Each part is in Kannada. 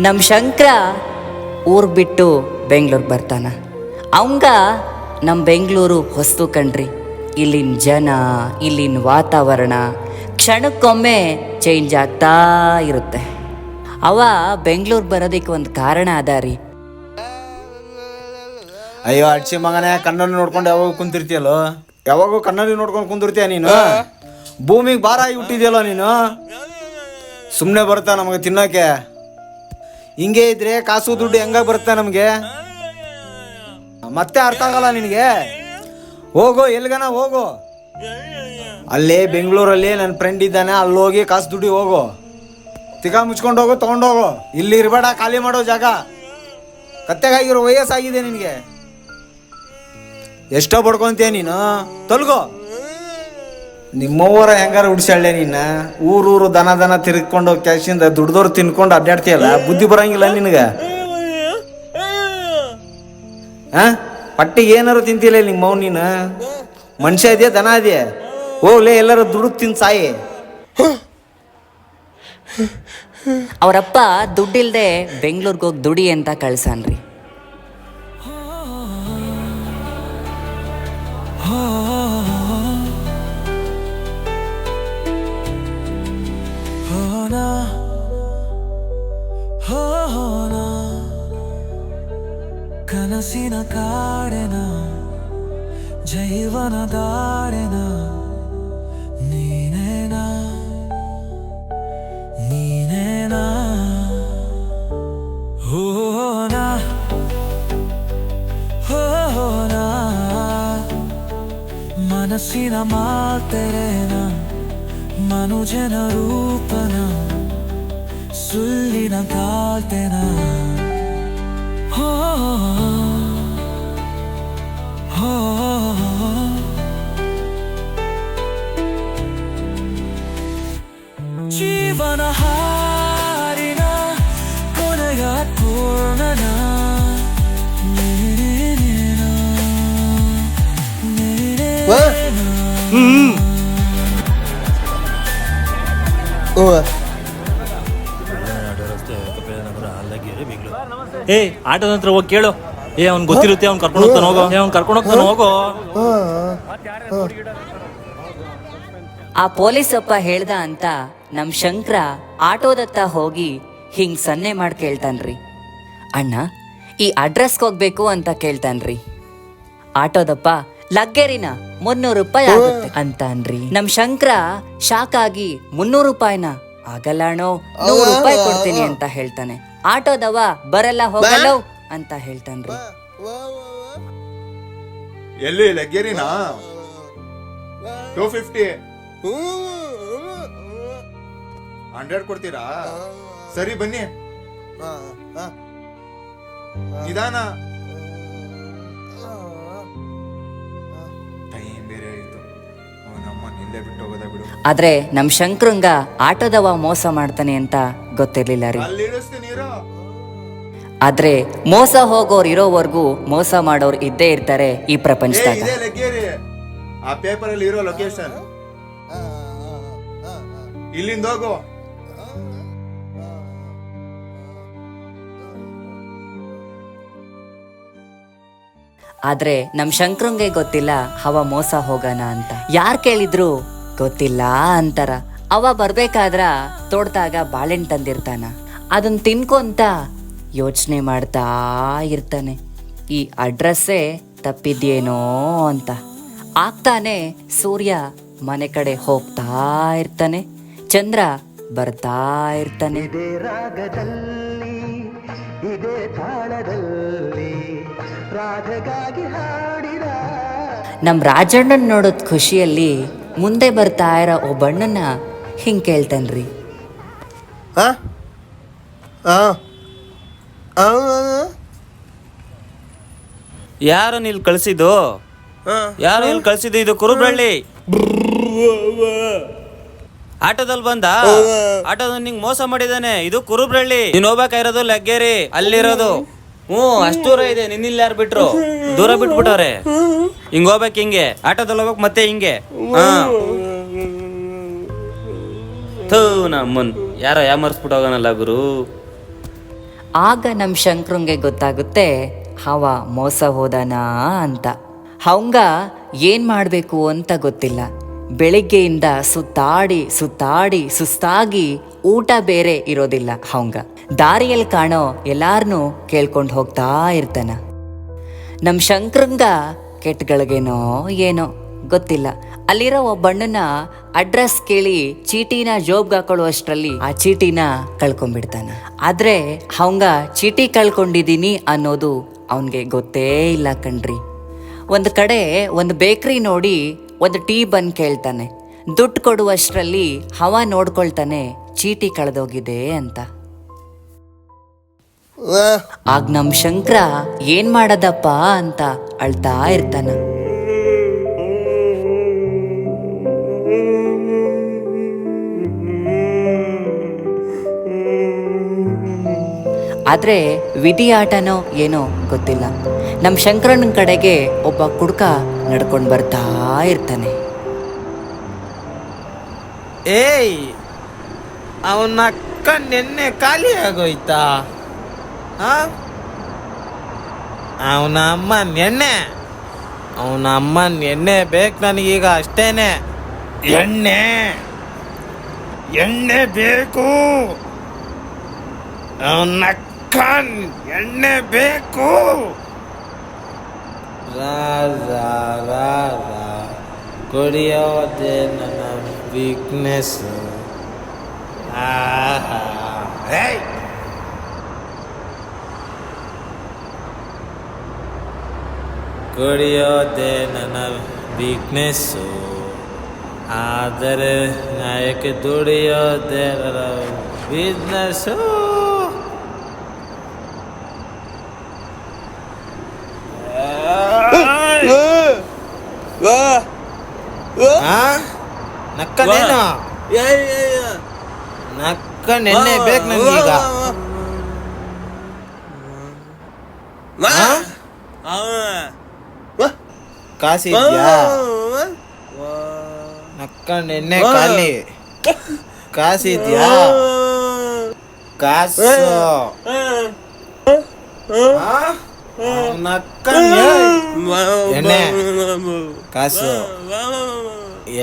ನಮ್ಮ ಶಂಕರ ಊರು ಬಿಟ್ಟು ಬೆಂಗ್ಳೂರಿಗೆ ಬರ್ತಾನ. ಅವಂಗ ನಮ್ಮ ಬೆಂಗಳೂರು ಹೊಸ್ತು ಕಣ್ರಿ. ಇಲ್ಲಿನ ಜನ, ಇಲ್ಲಿನ ವಾತಾವರಣ ಕ್ಷಣಕ್ಕೊಮ್ಮೆ ಚೇಂಜ್ ಆಗ್ತಾ ಇರುತ್ತೆ. ಅವ ಬೆಂಗಳೂರಿಗೆ ಬರೋದಕ್ಕೆ ಒಂದು ಕಾರಣ ಅದ ರೀ. ಅಯ್ಯೋ ಅಡ್ಸಿ ಮಗನೇ, ಕಣ್ಣಲ್ಲಿ ನೋಡ್ಕೊಂಡು ಯಾವಾಗ ಕುಂತಿರ್ತೀಯಲ್ಲೋ, ಯಾವಾಗೂ ಕಣ್ಣಲ್ಲಿ ನೋಡ್ಕೊಂಡು ಕುಂದಿರ್ತೀಯ ನೀನು. ಭೂಮಿಗೆ ಭಾರ ಆಗಿ ಹುಟ್ಟಿದ್ಯಲ್ಲೋ ನೀನು. ಸುಮ್ಮನೆ ಬರ್ತಾ ನಮಗೆ ತಿನ್ನೋಕೆ. ಹಿಂಗೆ ಇದ್ರೆ ಕಾಸು ದುಡ್ಡು ಹೆಂಗ ಬರುತ್ತೆ ನಮಗೆ? ಮತ್ತೆ ಅರ್ಥ ಆಗಲ್ಲ ನಿನಗೆ. ಹೋಗೋ, ಎಲ್ಗನ ಹೋಗೋ. ಅಲ್ಲೇ ಬೆಂಗಳೂರಲ್ಲಿ ನನ್ನ ಫ್ರೆಂಡ್ ಇದ್ದಾನೆ, ಅಲ್ಲಿ ಹೋಗಿ ಕಾಸು ದುಡ್ಡಿ ಹೋಗೋ. ತಿಕ್ಕ ಮುಚ್ಕೊಂಡು ಹೋಗೋ, ತೊಗೊಂಡೋಗೋ. ಇಲ್ಲಿ ಇರಬೇಡ, ಖಾಲಿ ಮಾಡೋ ಜಾಗ. ಕತ್ತೆಗಾಗಿರೋ ವಯಸ್ಸಾಗಿದೆ ನಿನಗೆ. ಎಷ್ಟೋ ಬಡ್ಕೊಂತೀಯ ನೀನು, ತೊಲ್ಗೋ. ನಿಮ್ಮವ್ವರ ಹೆಂಗಾರ ಉಡ್ಸಾಳೆ ನೀನು. ಊರೂರು ದನ ತಿರ್ಕೊಂಡು ಕ್ಯಾಶಿಂದ ದುಡ್ದವ್ರು ತಿನ್ಕೊಂಡು ಅಡ್ಡಾಡ್ತೀಯಲ್ಲ, ಬುದ್ಧಿ ಬರಂಗಿಲ್ಲ ನಿನಗೆ. ಪಟ್ಟಿಗೆ ಏನಾರು ತಿಂತಿಲ್ಲ ನಿಮ್ಮವ್ ನೀನು. ಮನುಷ್ಯ ಇದೆಯಾ ದನ ಇದೆಯಾ? ಹೋಗ್ಲೇ ಎಲ್ಲರೂ ದುಡ್ಡು ತಿನ್ ಸಾಯಿ. ಅವರಪ್ಪ ದುಡ್ಡಿಲ್ದೆ ಬೆಂಗಳೂರಿಗೆ ಹೋಗಿ ದುಡಿ ಅಂತ ಕಳ್ಸನ್ರಿ. ಕನಸಿನ ಕಾಡೆನ ಜೀವನ ದಾರೆನ ನೀನೇನಾ ನೀನೇನಾ ಹೋನಾ ಹೋನಾ ಮನಸ್ಸಿನ ಮಾತೆರೆನ ಮನುಜನ ರೂಪನ ಸುಳ್ಳಿನ ಕಾಲ್ತೆನ ಜೀವನ ಹಾರಿನ ಕೊನೆಯ ಪೂರ್ಣನ ಏ ಆಟೋದ ಹತ್ರ ಹೋಗಿ ಕೇಳು. ಅವ್ನ್ ಗೊತ್ತಿರುತ್ತೆ, ಅವ್ನು ಕರ್ಕೊಂಡು ಹೋಗ್ತಾನೆ. ಹೋಗೋ, ಅವ್ನು ಕರ್ಕೊಂಡು ಹೋಗ್ತಾನೆ, ಹೋಗೋ. ಆ ಪೊಲೀಸಪ್ಪ ಹೇಳ್ದ ಅಂತ ನಮ್ ಶಂಕರ ಆಟೋದತ್ತ ಹೋಗಿ ಹಿಂಗ್ ಸನ್ನೆ ಮಾಡಿ ಕೇಳ್ತಾನ್ರಿ. ಅಣ್ಣ, ಈ ಅಡ್ರೆಸ್ಗೆ ಹೋಗ್ಬೇಕು ಅಂತ ಕೇಳ್ತಾನ್ರಿ. ಆಟೋದಪ್ಪ ಲಗ್ಗೆರಿನ 300 ರೂಪಾಯಿ ಆಗುತ್ತೆ ಅಂತ ಅನ್ರಿ. ನಮ್ ಶಂಕರ ಶಾಕ್ ಆಗಿ 300 ರೂಪಾಯಿನ ಆಗಲ್ಲ ಅಣ್ಣೋ, 100 ರೂಪಾಯಿ ಕೊಡ್ತೀನಿ ಅಂತ ಹೇಳ್ತಾನೆ. ಆಟೋದವ ಬರಲ್ಲ, ಹೋಗಲ್ಲ ಅಂತ ಹೇಳ್ತಾನ್ರಿ. ಎಲ್ಲಿ ಲಗ್ಗೆರಿನಾ? 250 100 ಕೊಡ್ತೀರಾ? ಸರಿ ಬನ್ನಿ, ನಿಧಾನ. ಟೈಮ್ ಬೇರೆ ಆಯ್ತು, ನಮ್ಮನ್ನ ಇಲ್ಲೇ ಬಿಟ್ಟು ಹೋಗೋದ ಬಿಡು. ಆದ್ರೆ ನಮ್ ಶಂಕರಂಗ ಆಟೋದವ ಮೋಸ ಮಾಡ್ತಾನೆ ಅಂತ ಗೊತ್ತಿರ್ಲಿಲ್ಲ ರೀ. ಅಲ್ಲಿ ಇಳಿಸ್ತೀನಿ ಇರೋ. ಆದ್ರೆ ಮೋಸ ಹೋಗೋರು ಇರೋವರೆಗೂ ಮೋಸ ಮಾಡೋರು ಇದ್ದೇ ಇರ್ತಾರೆ ಈ ಪ್ರಪಂಚದಾಗ. ಇದೇ ಲಗ್ಗೆರಿ, ಆ ಪೇಪರ್ ಅಲ್ಲಿ ಇರೋ ಲೊಕೇಶನ್. ಇಲ್ಲಿಂದ ಹೋಗು. ಆದ್ರೆ ನಮ್ ಶಂಕರಂಗೆ ಗೊತ್ತಿಲ್ಲ ಅವ ಮೋಸ ಹೋಗಣ ಅಂತ. ಯಾರ್ ಕೇಳಿದ್ರು ಗೊತ್ತಿಲ್ಲ ಅಂತಾರ. ಅವ ಬರ್ಬೇಕಾದ್ರ ತೋಡ್ದಾಗ ಬಾಳೆಹಣ್ಣು ತಂದಿರ್ತಾನ. ಅದನ್ನ ತಿನ್ಕೊಂತ ಯೋಚನೆ ಮಾಡ್ತಾ ಇರ್ತಾನೆ, ಈ ಅಡ್ರೆಸ್ಸೇ ತಪ್ಪಿದ್ಯೇನೋ ಅಂತ. ಆಗ್ತಾನೆ ಸೂರ್ಯ ಮನೆ ಕಡೆ ಹೋಗ್ತಾ ಇರ್ತಾನೆ, ಚಂದ್ರ ಬರ್ತಾ ಇರ್ತಾನೆ. ಇದೇ ರಾಗದಲ್ಲಿ ಇದೇ ತಾಳದಲ್ಲಿ ರಾಧೆಗಾಗಿ ಹಾಡಿದ ನಮ್ ರಾಜಣ್ಣನ್ ನೋಡೋದ್ ಖುಷಿಯಲ್ಲಿ ಮುಂದೆ ಬರ್ತಾ ಇರೋ ಒಬ್ಬಣ್ಣನ ಹಿಂಗ್ ಕೇಳ್ತಾನ್ರಿ. ಯಾರು ನೀಲ್ ಕಳ್ಸಿದ್ದು? ಯಾರು ಇಲ್ಲಿ ಕಳ್ಸಿದ್ದು? ಇದು ಕುರುಬ್ರಳ್ಳಿ. ಆಟೋದಲ್ಲಿ ಬಂದ, ಆಟೋದಲ್ಲಿ ನಿಂಗೆ ಮೋಸ ಮಾಡಿದಾನೆ. ಇದು ಕುರುಬ್ರಳ್ಳಿ. ನೀನ್ ಹೋಗ್ಬೇಕಾಗಿರೋದು ಲಗ್ಗೆರಿ, ಅಲ್ಲಿರೋದು. ಅಷ್ಟು ದೂರ ಇದೆ. ನಿನ್ನಿಲ್ಲ ಯಾರು ಬಿಟ್ರು? ದೂರ ಬಿಟ್ಬಿಟ್ಟವ್ರೆ. ಹಿಂಗ್ ಹೋಗ್ಬೇಕು, ಹಿಂಗೆ ಆಟೋದಲ್ಲಿ ಹೋಗ್ಬೇಕು, ಮತ್ತೆ ಹಿಂಗೆ. ಥೂ, ನಮ್ಮನ್ ಯಾರೋ ಯಾಮರ್ಸ್ಬಿಟ್ಟು ಹೋಗೋಣಲ್ಲ ಗುರು. ಆಗ ನಮ್ಮ ಶಂಕ್ರಂಗೆ ಗೊತ್ತಾಗುತ್ತೆ ಅವ ಮೋಸ ಹೋದನ ಅಂತ. ಅವಂಗ ಏನ್ ಮಾಡಬೇಕು ಅಂತ ಗೊತ್ತಿಲ್ಲ. ಬೆಳಿಗ್ಗೆಯಿಂದ ಸುತ್ತಾಡಿ ಸುತ್ತಾಡಿ ಸುಸ್ತಾಗಿ ಊಟ ಬೇರೆ ಇರೋದಿಲ್ಲ ಅವಂಗ. ದಾರಿಯಲ್ಲಿ ಕಾಣೋ ಎಲ್ಲಾರನ್ನೂ ಕೇಳ್ಕೊಂಡು ಹೋಗ್ತಾ ಇರ್ತಾನ. ನಮ್ಮ ಶಂಕ್ರಂಗ ಕೆಟ್ಟಗಳಿಗೇನೋ ಏನೋ ಗೊತ್ತಿಲ್ಲ. ಅಲ್ಲಿರೋ ಒಬ್ಬಣ್ಣನ ಅಡ್ರೆಸ್ ಕೇಳಿ ಚೀಟಿನ ಜೋಬ್ಗೆ ಹಾಕೊಳ್ಳುವಷ್ಟರಲ್ಲಿ ಆ ಚೀಟಿನ ಕಳ್ಕೊಂಡ್ಬಿಡ್ತಾನ. ಆದ್ರೆ ಅವಂಗ ಚೀಟಿ ಕಳ್ಕೊಂಡಿದೀನಿ ಅನ್ನೋದು ಅವನ್ಗೆ ಗೊತ್ತೇ ಇಲ್ಲ ಕಣ್ರಿ. ಒಂದು ಕಡೆ ಒಂದು ಬೇಕ್ರಿ ನೋಡಿ ಒಂದು ಟೀ ಬಂದು ಕೇಳ್ತಾನೆ. ದುಡ್ಡು ಕೊಡುವಷ್ಟರಲ್ಲಿ ಅವ ನೋಡ್ಕೊಳ್ತಾನೆ ಚೀಟಿ ಕಳೆದೋಗಿದೆ ಅಂತ. ಆಗ ನಮ್ ಶಂಕ್ರ ಏನ್ ಮಾಡದಪ್ಪ ಅಂತ ಅಳ್ತಾ ಇರ್ತಾನ. ಆದ್ರೆ ವಿಧಿ ಆಟನೋ ಏನೋ ಗೊತ್ತಿಲ್ಲ. ನಮ್ ಶಂಕರನ ಕಡೆಗೆ ಒಬ್ಬ ಕುಡ್ಕ ನಡ್ಕೊಂಡು ಬರ್ತಾ ಇರ್ತಾನೆ. ಏಯ್, ಅವನ ಅಕ್ಕ ನೆನ್ನೆ ಖಾಲಿ ಆಗೋಯ್ತಾ? ಅವನ ಅಮ್ಮನ ಎಣ್ಣೆ ಬೇಕು ನನಗೀಗ, ಅಷ್ಟೇನೆ. ಎಣ್ಣೆ ಬೇಕು, ಅವನ ಅಕ್ಕ ಎಣ್ಣೆ ಬೇಕು. ಕುಡಿಯೋದೇ ನನ್ನ ವೀಕ್ನೆಸ್. ಕುಡಿಯೋದೇ ನನ್ನ ವೀಕ್ನೆಸ್ಸು, ಆದರೆ ನಾಯಕ್ಕೆ ದುಡಿಯೋದೇ ನನ್ನ ಬಿಸ್ನೆಸ್ಸು. ನಕ್ಕನೇನು ನಕ್ಕನೆನ್ನೆ ಬೇಕು ನನಗೀಗ. ಕಾಸಿದ್ಯಾ? ನಕ್ಕನೆನ್ನೆ ಖಾಲಿ. ಕಾಸಿದ್ಯಾ? ಕಾಸು ಎಣ್ಣೆ ಕಾಸು,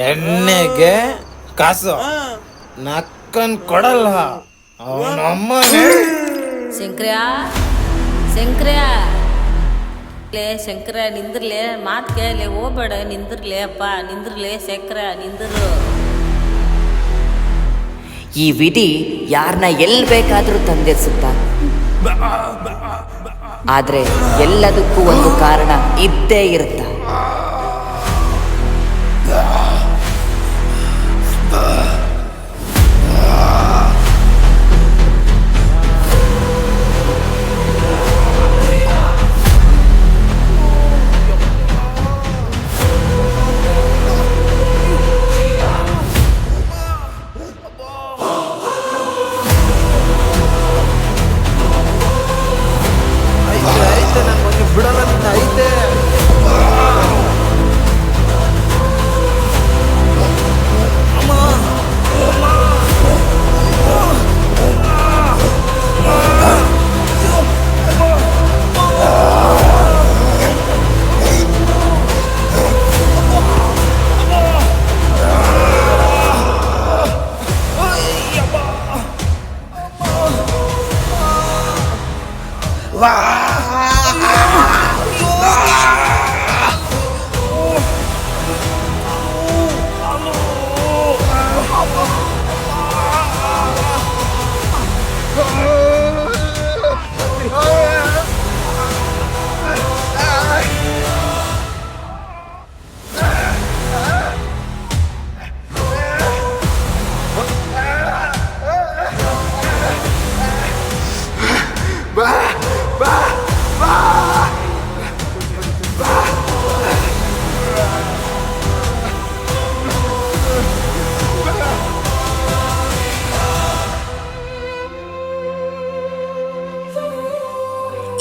ಎಣ್ಣೆಗೆ ಕಾಸು. ನಕ್ಕನ್ ಕೊಡಲ್ಲ ಅವನಮ್ಮನೇ. ಶಂಕರ ನಿಂದ್ರಲೆ, ಮಾತು ಕೇಳಲೆ, ಹೋಗ್ಬೇಡ, ನಿಂದ್ರಲೆ ಅಪ್ಪ, ನಿಂದ್ರಲೆ ಶಂಕರ, ನಿಂದ್ರು. ಈ ವಿಧಿ ಯಾರನ್ನ ಎಲ್ಲಿ ಬೇಕಾದ್ರೂ ತಂದಿರಿಸುತ್ತ, ಆದ್ರೆ ಎಲ್ಲದಕ್ಕೂ ಒಂದು ಕಾರಣ ಇದ್ದೇ ಇರುತ್ತ.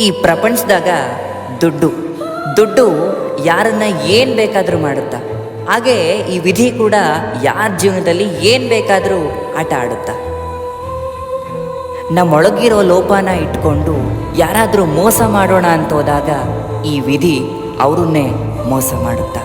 ಈ ಪ್ರಪಂಚದಾಗ ದುಡ್ಡು ಯಾರನ್ನ ಏನ್ ಬೇಕಾದ್ರೂ ಮಾಡುತ್ತಾ, ಹಾಗೆ ಈ ವಿಧಿ ಕೂಡ ಯಾರ ಜೀವನದಲ್ಲಿ ಏನ್ ಬೇಕಾದ್ರೂ ಆಟ ಆಡುತ್ತಾ. ನಮ್ಮೊಳಗಿರೋ ಲೋಪನ ಇಟ್ಕೊಂಡು ಯಾರಾದರೂ ಮೋಸ ಮಾಡೋಣ ಅಂತೋದಾಗ ಈ ವಿಧಿ ಅವ್ರನ್ನೇ ಮೋಸ ಮಾಡುತ್ತಾ.